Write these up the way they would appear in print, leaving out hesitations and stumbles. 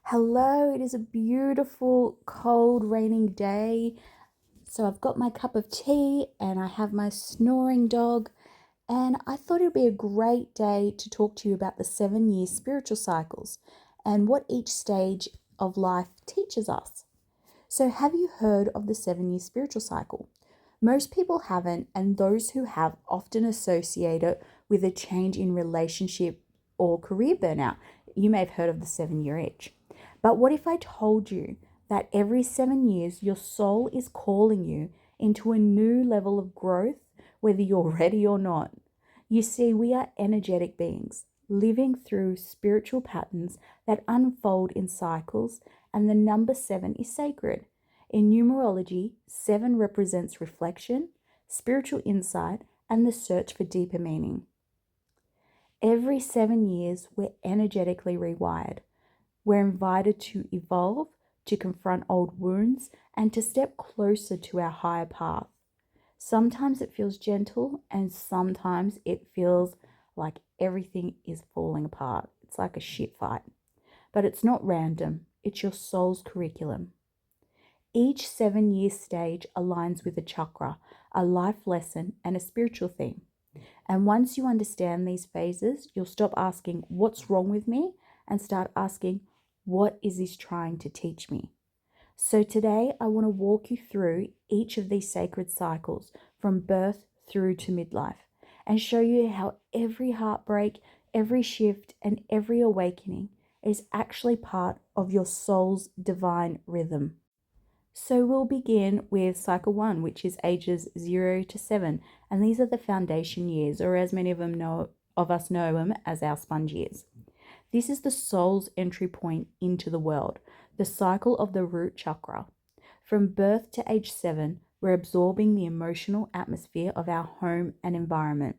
Hello, it is a beautiful, cold, raining day. So I've got my cup of tea and I have my snoring dog. And I thought it would be a great day to talk to you about the 7 year spiritual cycles and what each stage of life teaches us. So, have you heard of the 7 year spiritual cycle? Most people haven't, and those who have often associate it with a change in relationship or career burnout. You may have heard of the 7 year itch. But what if I told you that every 7 years your soul is calling you into a new level of growth, whether you're ready or not? You see, we are energetic beings living through spiritual patterns that unfold in cycles, and the number 7 is sacred. In numerology, 7 represents reflection, spiritual insight, and the search for deeper meaning. Every 7 years, we're energetically rewired. We're invited to evolve, to confront old wounds, and to step closer to our higher path. Sometimes it feels gentle, and sometimes it feels like everything is falling apart. It's like a shit fight. But it's not random, it's your soul's curriculum. Each 7 year stage aligns with a chakra, a life lesson, and a spiritual theme. And once you understand these phases, you'll stop asking, "What's wrong with me?" and start asking, "What is this trying to teach me?" So today, I want to walk you through each of these sacred cycles from birth through to midlife and show you how every heartbreak, every shift, and every awakening is actually part of your soul's divine rhythm. So we'll begin with cycle 1, which is ages 0 to 7, and these are the foundation years, or as many of us know them as our sponge years. This is the soul's entry point into the world, the cycle of the root chakra. From birth to age 7, we're absorbing the emotional atmosphere of our home and environment.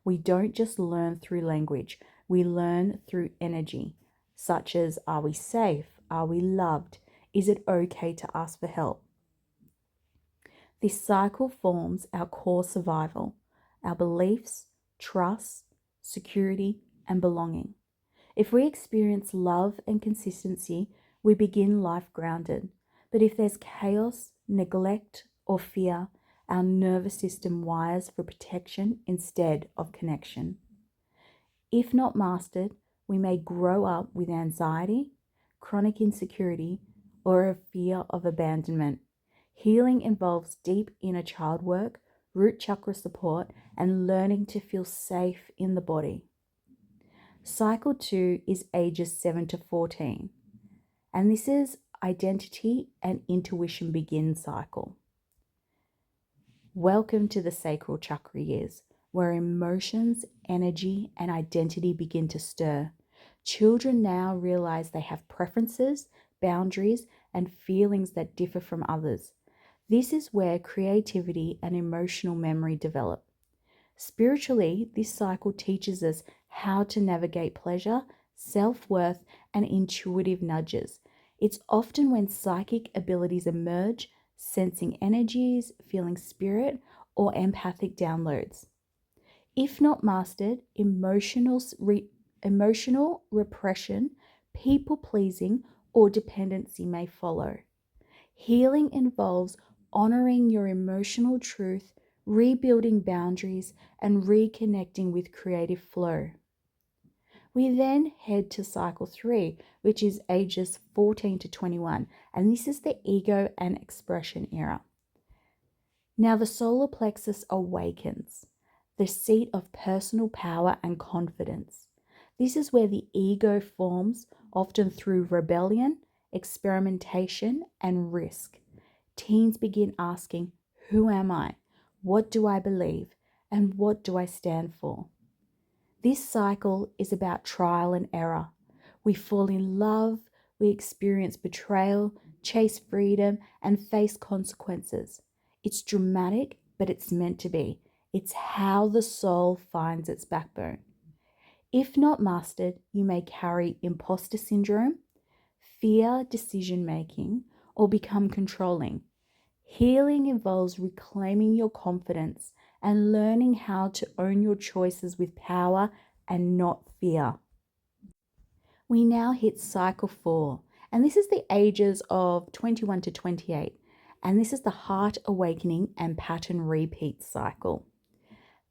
We don't just learn through language, we learn through energy, such as, are we safe? Are we loved? Is it okay to ask for help? This cycle forms our core survival, our beliefs, trust, security, and belonging. If we experience love and consistency, we begin life grounded. But if there's chaos, neglect, or fear, our nervous system wires for protection instead of connection. If not mastered, we may grow up with anxiety, chronic insecurity, or a fear of abandonment. Healing involves deep inner child work, root chakra support, and learning to feel safe in the body. Cycle 2 is ages 7 to 14, and this is identity and intuition begin cycle. Welcome to the sacral chakra years, where emotions, energy, and identity begin to stir. Children now realize they have preferences, boundaries, and feelings that differ from others. This is where creativity and emotional memory develop. Spiritually, this cycle teaches us how to navigate pleasure, self-worth, and intuitive nudges. It's often when psychic abilities emerge, sensing energies, feeling spirit, or empathic downloads. If not mastered, emotional repression, people pleasing, or dependency may follow. Healing involves honoring your emotional truth, rebuilding boundaries, and reconnecting with creative flow. We then head to cycle 3, which is ages 14 to 21, and this is the ego and expression era. Now, the solar plexus awakens, the seat of personal power and confidence. This is where the ego forms, often through rebellion, experimentation, and risk. Teens begin asking, "Who am I? What do I believe? And what do I stand for?" This cycle is about trial and error. We fall in love, we experience betrayal, chase freedom, and face consequences. It's dramatic, but it's meant to be. It's how the soul finds its backbone. If not mastered, you may carry imposter syndrome, fear decision making, or become controlling. Healing involves reclaiming your confidence and learning how to own your choices with power and not fear. We now hit cycle 4, And this is the ages of 21 to 28. And this is the heart awakening and pattern repeat cycle.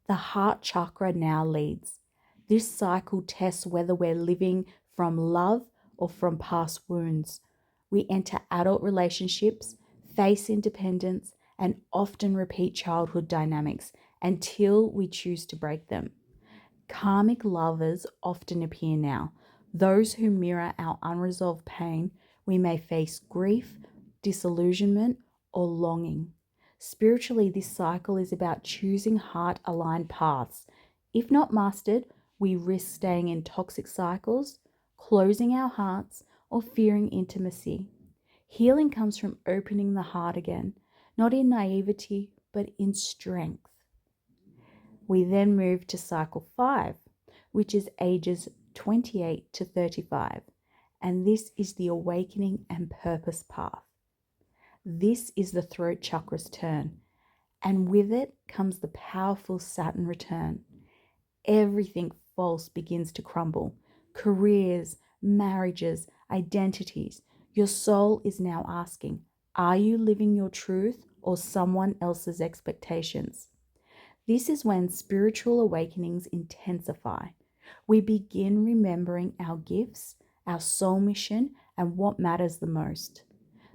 The heart chakra now leads. This cycle tests whether we're living from love or from past wounds. We enter adult relationships, face independence, and often repeat childhood dynamics until we choose to break them. Karmic lovers often appear now. Those who mirror our unresolved pain. We may face grief, disillusionment, or longing. Spiritually, this cycle is about choosing heart-aligned paths. If not mastered, we risk staying in toxic cycles, closing our hearts, or fearing intimacy. Healing comes from opening the heart again, not in naivety, but in strength. We then move to cycle 5, which is ages 28 to 35, and this is the awakening and purpose path. This is the throat chakra's turn, and with it comes the powerful Saturn return. Everything false begins to crumble. Careers, marriages, identities. Your soul is now asking, are you living your truth or someone else's expectations? This is when spiritual awakenings intensify. We begin remembering our gifts, our soul mission, and what matters the most.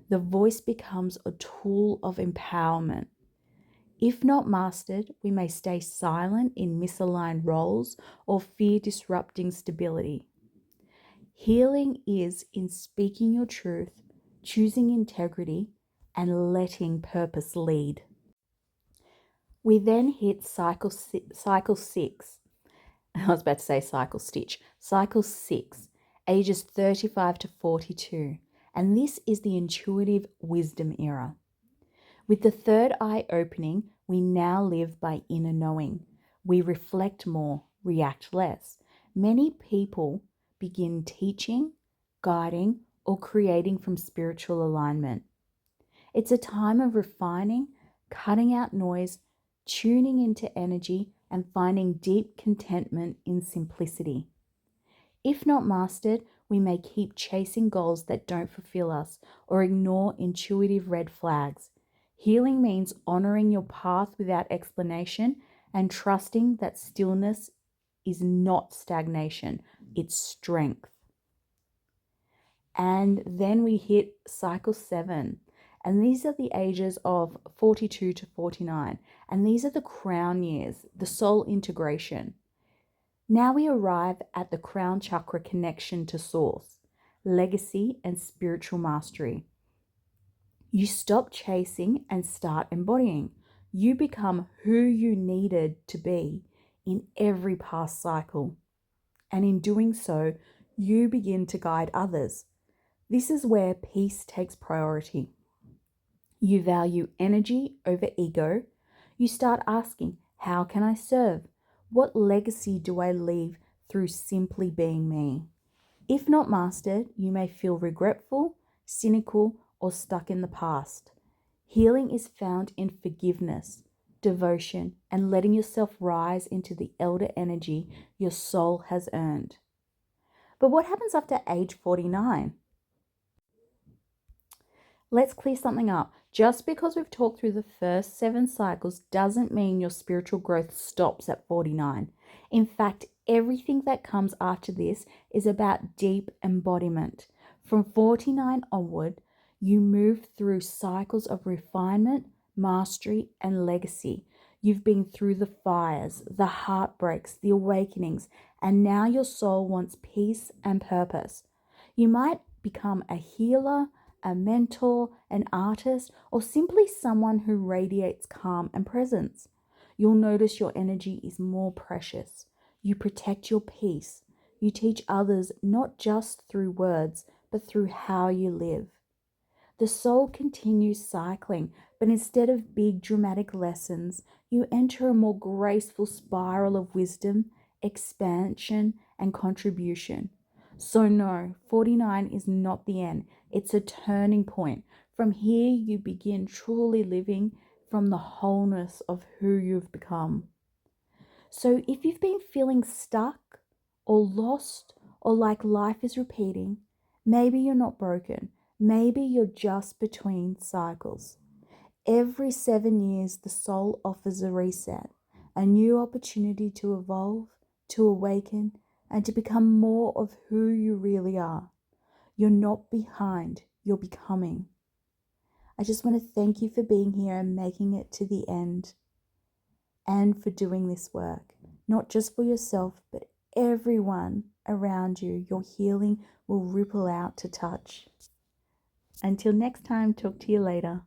The voice becomes a tool of empowerment. If not mastered, we may stay silent in misaligned roles or fear disrupting stability. Healing is in speaking your truth, choosing integrity, and letting purpose lead. We then hit cycle 6. I was about to say cycle stitch. Cycle 6, ages 35 to 42. And this is the intuitive wisdom era. With the third eye opening, we now live by inner knowing. We reflect more, react less. Many people begin teaching, guiding, or creating from spiritual alignment. It's a time of refining, cutting out noise, tuning into energy, and finding deep contentment in simplicity. If not mastered, we may keep chasing goals that don't fulfill us or ignore intuitive red flags. Healing means honoring your path without explanation and trusting that stillness is not stagnation, it's strength. And then we hit cycle 7. And these are the ages of 42 to 49. And these are the crown years, the soul integration. Now we arrive at the crown chakra connection to source, legacy, and spiritual mastery. You stop chasing and start embodying. You become who you needed to be in every past cycle. And in doing so, you begin to guide others. This is where peace takes priority. You value energy over ego. You start asking, how can I serve? What legacy do I leave through simply being me? If not mastered, you may feel regretful, cynical, or stuck in the past. Healing is found in forgiveness, devotion, and letting yourself rise into the elder energy your soul has earned. But what happens after age 49? Let's clear something up. Just because we've talked through the first 7 cycles doesn't mean your spiritual growth stops at 49. In fact, everything that comes after this is about deep embodiment. From 49 onward, you move through cycles of refinement, mastery, and legacy. You've been through the fires, the heartbreaks, the awakenings, and now your soul wants peace and purpose. You might become a healer, a mentor, an artist, or simply someone who radiates calm and presence. You'll notice your energy is more precious. You protect your peace. You teach others not just through words, but through how you live. The soul continues cycling, but instead of big dramatic lessons, you enter a more graceful spiral of wisdom, expansion, and contribution. So no, 49 is not the end. It's a turning point. From here, you begin truly living from the wholeness of who you've become. So if you've been feeling stuck or lost or like life is repeating, Maybe you're not broken. Maybe you're just between cycles. Every 7 years, the soul offers a reset, a new opportunity to evolve, to awaken, and to become more of who you really are. You're not behind, you're becoming. I just want to thank you for being here and making it to the end, and for doing this work, not just for yourself, but everyone around you. Your healing will ripple out to touch. Until next time, talk to you later.